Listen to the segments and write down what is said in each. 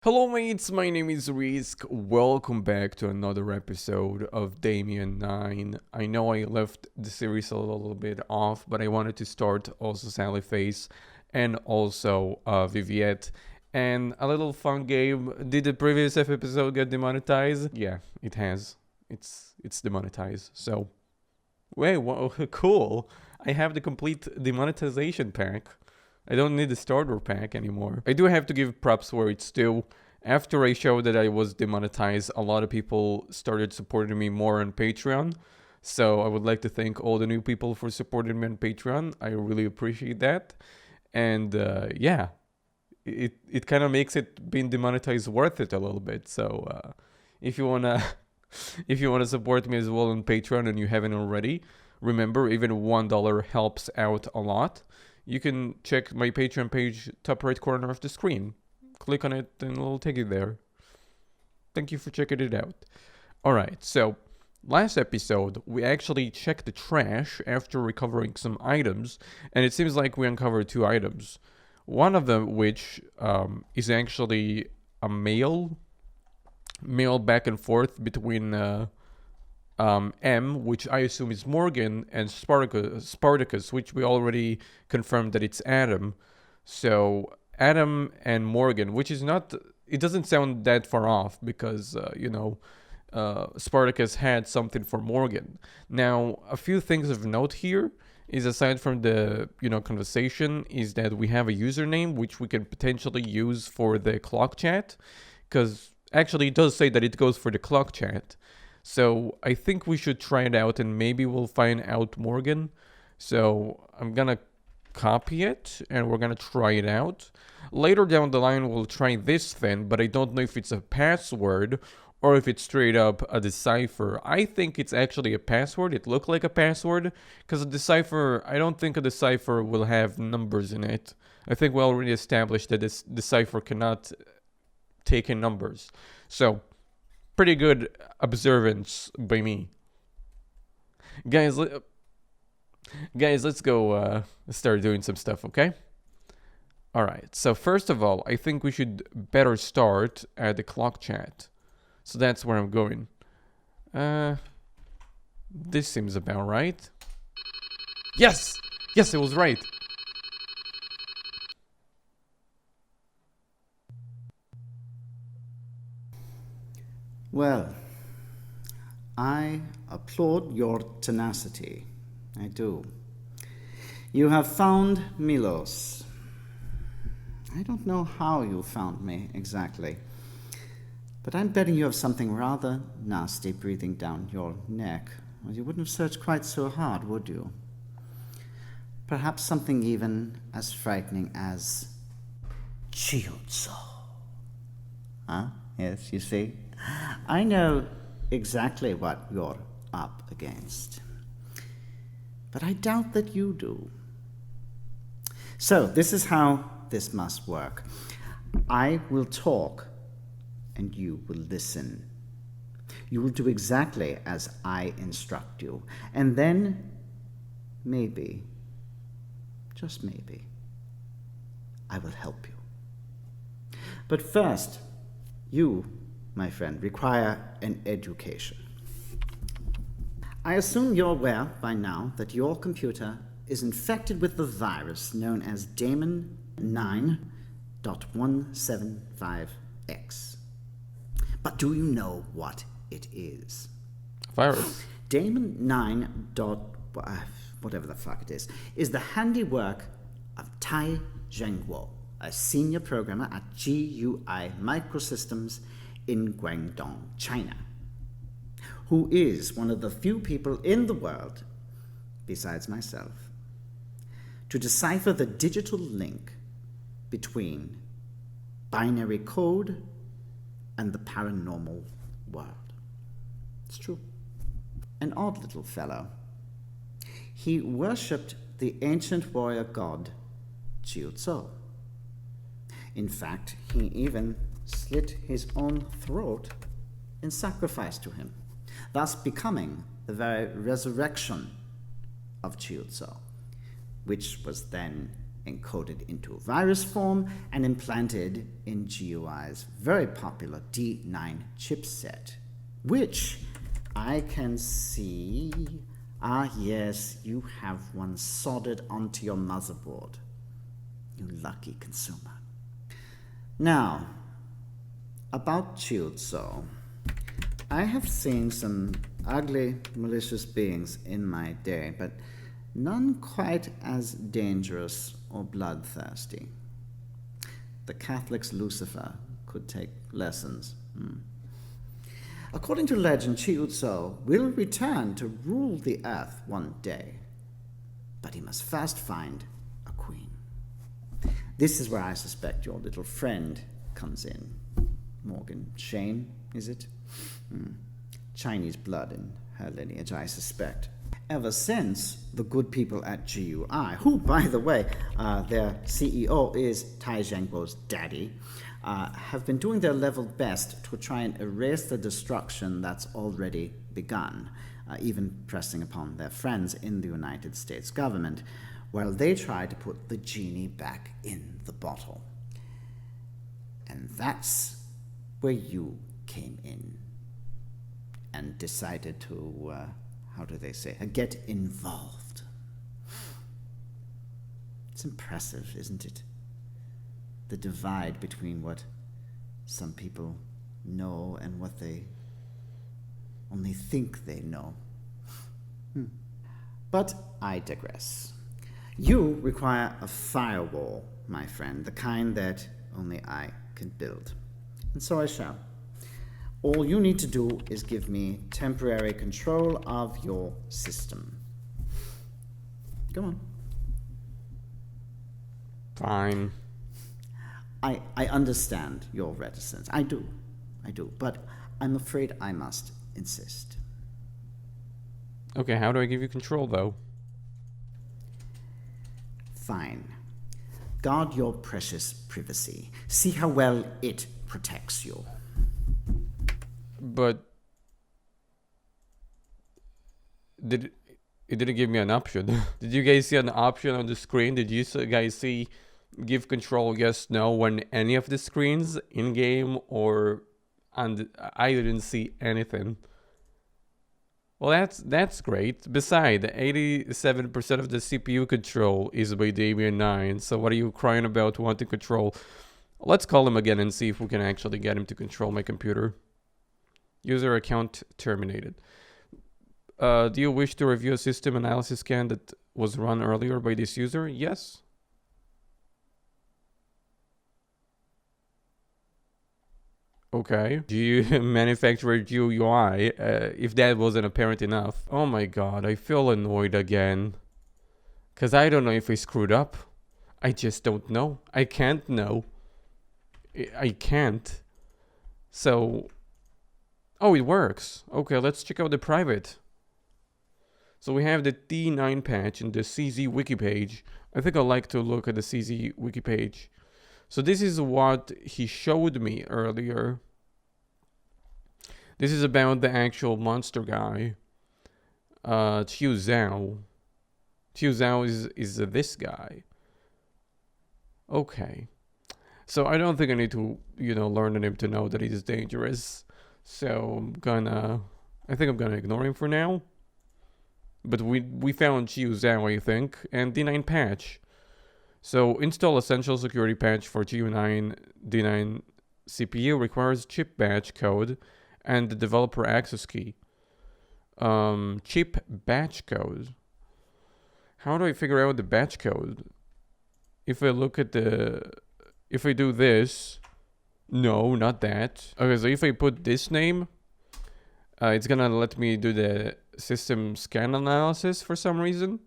Hello mates, my name is Risk. Welcome back to another episode of Daemon 9. I know I left the series a little bit off, but I wanted to start also Sally Face and also Viviette. And a little fun game. Did the previous episode get demonetized? Yeah, it has. It's demonetized. So, wait, whoa, cool. I have the complete demonetization pack. I don't need the starter pack anymore. I do have to give props where it's due. After I showed that I was demonetized, a lot of people started supporting me more on Patreon. So I would like to thank all the new people for supporting me on Patreon. I really appreciate that. And yeah, it kind of makes it being demonetized worth it a little bit. So if you wanna if you wanna support me as well on Patreon and you haven't already, remember even $1 helps out a lot. You can check my Patreon page, top right corner of the screen. Click on it and it'll take you there. Thank you for checking it out. Alright, so last episode we actually checked the trash after recovering some items, and it seems like we uncovered two items. One of them which is actually a mail back and forth between M, which I assume is Morgan, and Spartacus, which we already confirmed that it's Adam. So Adam and Morgan, which is not, it doesn't sound that far off because, Spartacus had something for Morgan. Now, a few things of note here is aside from the, conversation, is that we have a username which we can potentially use for the clock chat, because actually it does say that it goes for the clock chat. So I think we should try it out and maybe we'll find out Morgan. So I'm gonna copy it and we're gonna try it out. Later down the line we'll try this thing, but I don't know if it's a password or if it's straight up a decipher. I think it's actually a password. It looked like a password because a decipher, I don't think a decipher will have numbers in it. I think we already established that this decipher cannot take in numbers. So pretty good observance by me. Guys, let's go start doing some stuff, okay? Alright, so first of all, I think we should better start at the clock chat. So that's where I'm going. This seems about right. Yes! Yes, it was right! Well, I applaud your tenacity. I do. You have found Milos. I don't know how you found me exactly, but I'm betting you have something rather nasty breathing down your neck, or you wouldn't have searched quite so hard, would you? Perhaps something even as frightening as Chiuzo. Huh? Yes, you see? I know exactly what you're up against. But I doubt that you do. So, this is how this must work. I will talk, and you will listen. You will do exactly as I instruct you. And then, maybe, just maybe, I will help you. But first, you, my friend, require an education. I assume you're aware by now that your computer is infected with the virus known as Daemon 9.175X. But do you know what it is? Virus. Daemon 9. Whatever the fuck it is the handiwork of Tai Zhengguo, a senior programmer at GUI Microsystems in Guangdong, China, who is one of the few people in the world, besides myself, to decipher the digital link between binary code and the paranormal world. It's true. An odd little fellow. He worshipped the ancient warrior god Chiuzo. In fact, he even slit his own throat in sacrifice to him, thus becoming the very resurrection of Chiuzo, which was then encoded into virus form and implanted in GUI's very popular D9 chipset, which I can see. Ah, yes, you have one soldered onto your motherboard. You lucky consumer. Now, about Chiuzo. I have seen some ugly, malicious beings in my day, but none quite as dangerous or bloodthirsty. The Catholic's Lucifer could take lessons. According to legend, Chiuzo will return to rule the earth one day, but he must first find a queen. This is where I suspect your little friend comes in. Morgan Shane, is it? Chinese blood in her lineage, I suspect. Ever since the good people at GUI, who, by the way, their CEO is Tai Zhangbo's daddy, have been doing their level best to try and erase the destruction that's already begun, even pressing upon their friends in the United States government, while they try to put the genie back in the bottle. And that's where you came in and decided to, how do they say, get involved. It's impressive, isn't it? The divide between what some people know and what they only think they know. But I digress. You require a firewall, my friend, the kind that only I can build. And so I shall. All you need to do is give me temporary control of your system. Go on. Fine. I understand your reticence. I do. But I'm afraid I must insist. Okay, how do I give you control, though? Fine. Guard your precious privacy. See how well it protects you. But it didn't give me an option. Did you guys see an option on the screen? Did you guys see give control yes no on any of the screens in game or on I didn't see anything. Well, that's great. Besides, 87% of the CPU control is by Daemon 9. So what are you crying about wanting control? Let's call him again and see if we can actually get him to control my computer. User account terminated. Do you wish to review a system analysis scan that was run earlier by this user? Yes. Okay. GU manufacturer GUI, if that wasn't apparent enough. Oh my god, I feel annoyed again. Because I don't know if I screwed up. I just don't know. I can't know. I can't. So... Oh, it works. Okay, let's check out the private. So we have the D9 patch in the CZ Wiki page. I think I'd like to look at the CZ Wiki page. So this is what he showed me earlier. This is about the actual monster guy. Qiu Zhao. Qiu Zhao is this guy. Okay. So I don't think I need to, learn him to know that he's dangerous. So I think I'm gonna ignore him for now. But we found Qiu Zhao, I think, and D9 patch. So install essential security patch for Qiu9 D9 CPU requires chip batch code and the developer access key. Chip batch code. How do I figure out the batch code? If I do this, no, not that. Okay, so if I put this name, it's gonna let me do the system scan analysis for some reason.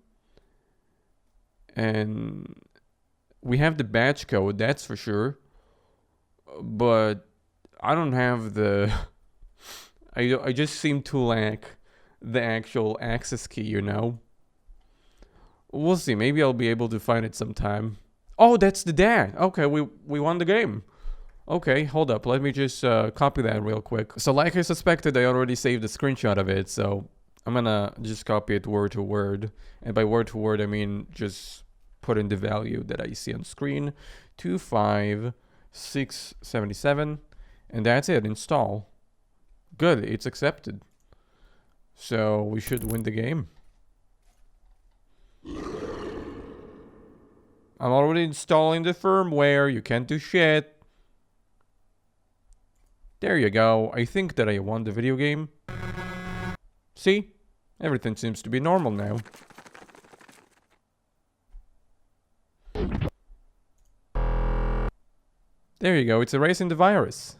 And we have the batch code, that's for sure. But I don't have the... I just seem to lack the actual access key, We'll see, maybe I'll be able to find it sometime. Oh, that's the dad. Okay, we won the game. Okay, hold up. Let me just copy that real quick. So like I suspected, I already saved a screenshot of it. So I'm gonna just copy it word to word. And by word to word, I mean just put in the value that I see on screen, 25677, and that's it, install. Good, it's accepted. So we should win the game. I'm already installing the firmware, you can't do shit. There you go, I think that I won the video game. See? Everything seems to be normal now. There you go, it's erasing the virus.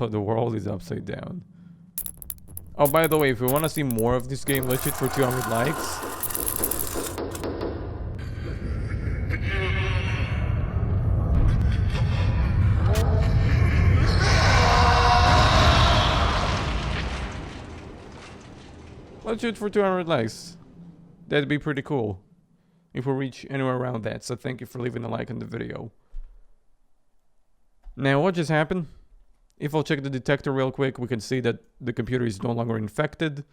Oh, the world is upside down. Oh, by the way, if you want to see more of this game, let's shoot for 200 likes. Let's shoot for 200 likes. That'd be pretty cool if we reach anywhere around that. So thank you for leaving a like on the video. Now, what just happened? If I'll check the detector real quick, we can see that the computer is no longer infected.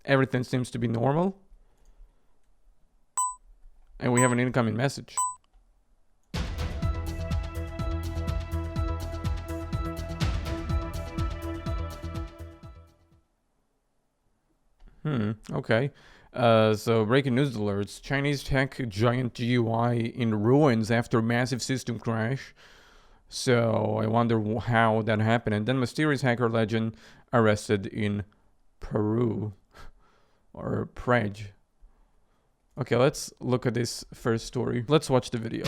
Everything seems to be normal. And we have an incoming message. Okay. So breaking news alerts. Chinese tech giant GUI in ruins after massive system crash. So I wonder how that happened. And then mysterious hacker legend arrested in Peru. Or Prague. Okay, let's look at this first story. Let's watch the video.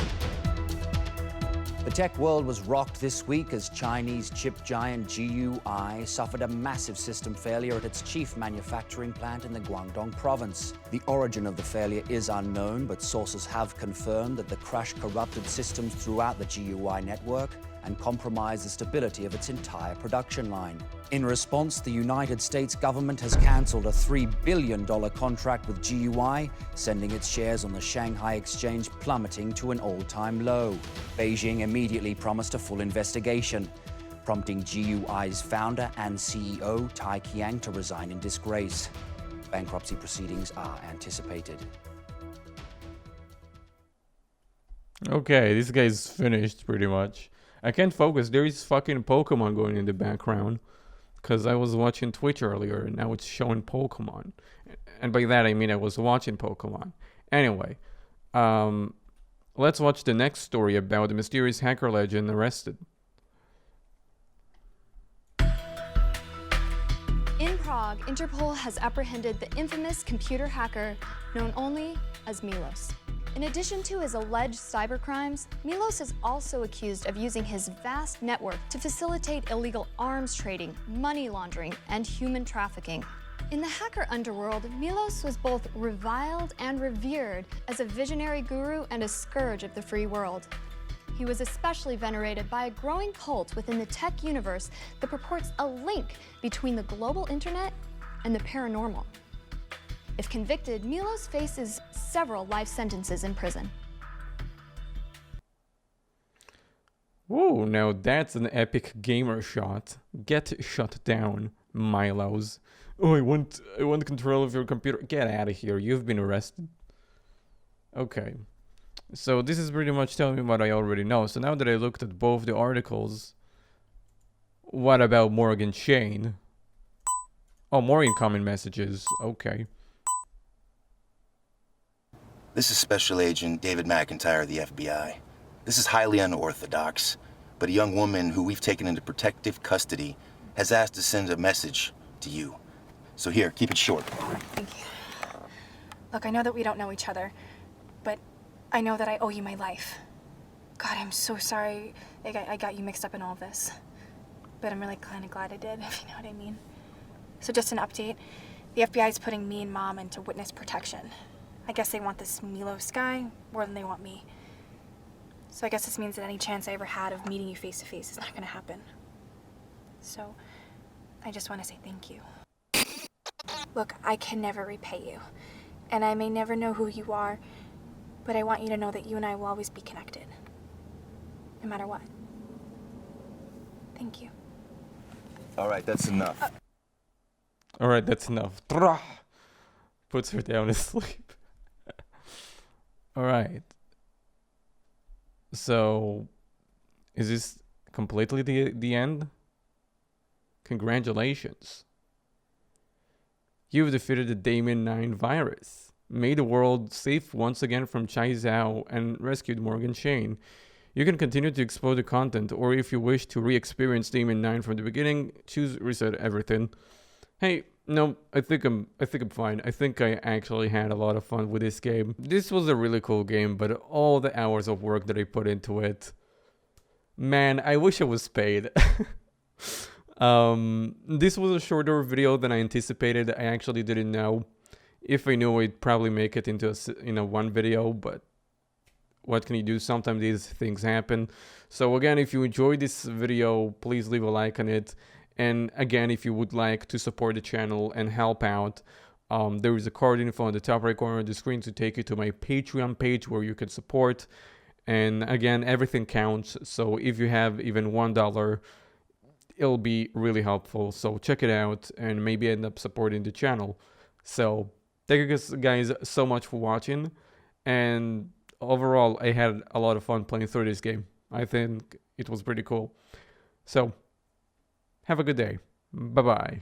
The tech world was rocked this week as Chinese chip giant GUI suffered a massive system failure at its chief manufacturing plant in the Guangdong province. The origin of the failure is unknown, but sources have confirmed that the crash corrupted systems throughout the GUI network and compromised the stability of its entire production line. In response, the United States government has cancelled a $3 billion contract with GUI, sending its shares on the Shanghai exchange plummeting to an all-time low. Beijing immediately promised a full investigation, prompting GUI's founder and CEO Tai Qiang to resign in disgrace. Bankruptcy proceedings are anticipated. Okay, this guy's finished pretty much. I can't focus. There is fucking Pokemon going in the background. Because I was watching Twitch earlier and now it's showing Pokemon. And by that I mean I was watching Pokemon. Anyway, let's watch the next story about the mysterious hacker legend arrested. In Prague, Interpol has apprehended the infamous computer hacker known only as Milos. In addition to his alleged cybercrimes, Milos is also accused of using his vast network to facilitate illegal arms trading, money laundering, and human trafficking. In the hacker underworld, Milos was both reviled and revered as a visionary guru and a scourge of the free world. He was especially venerated by a growing cult within the tech universe that purports a link between the global internet and the paranormal. If convicted, Milos faces several life sentences in prison. Whoa, now that's an epic gamer shot. Get shut down, Milos. Oh, I want control of your computer. Get out of here, you've been arrested. Okay. So this is pretty much telling me what I already know. So now that I looked at both the articles, what about Morgan Shane? Oh, more incoming messages. Okay. This is Special Agent David McIntyre of the FBI. This is highly unorthodox, but a young woman who we've taken into protective custody has asked to send a message to you. So here, keep it short. Thank you. Look, I know that we don't know each other, but I know that I owe you my life. God, I'm so sorry I got you mixed up in all of this. But I'm really kind of glad I did, if you know what I mean. So just an update. The FBI is putting me and Mom into witness protection. I guess they want this Milos guy more than they want me. So I guess this means that any chance I ever had of meeting you face to face is not going to happen. So I just want to say thank you. Look, I can never repay you. And I may never know who you are, but I want you to know that you and I will always be connected. No matter what. Thank you. All right, that's enough. Alright, that's enough. Trah! Puts her down to sleep. Alright. So, is this completely the end? Congratulations. You've defeated the Daemon 9 virus, made the world safe once again from Chai Zhao, and rescued Morgan Shane. You can continue to explore the content, or if you wish to re-experience Daemon 9 from the beginning, choose Reset Everything. Hey, no, I think I'm fine. I think I actually had a lot of fun with this game. This was a really cool game, but all the hours of work that I put into it, man, I wish I was paid. This was a shorter video than I anticipated. I actually didn't know. If I knew, I'd probably make it into one video, but what can you do? Sometimes these things happen. So again, if you enjoyed this video, please leave a like on it. And again, if you would like to support the channel and help out, there is a card info on the top right corner of the screen to take you to my Patreon page where you can support. And again, everything counts. So if you have even $1, it'll be really helpful. So check it out and maybe end up supporting the channel. So thank you guys so much for watching. And overall, I had a lot of fun playing through this game. I think it was pretty cool. So have a good day. Bye-bye.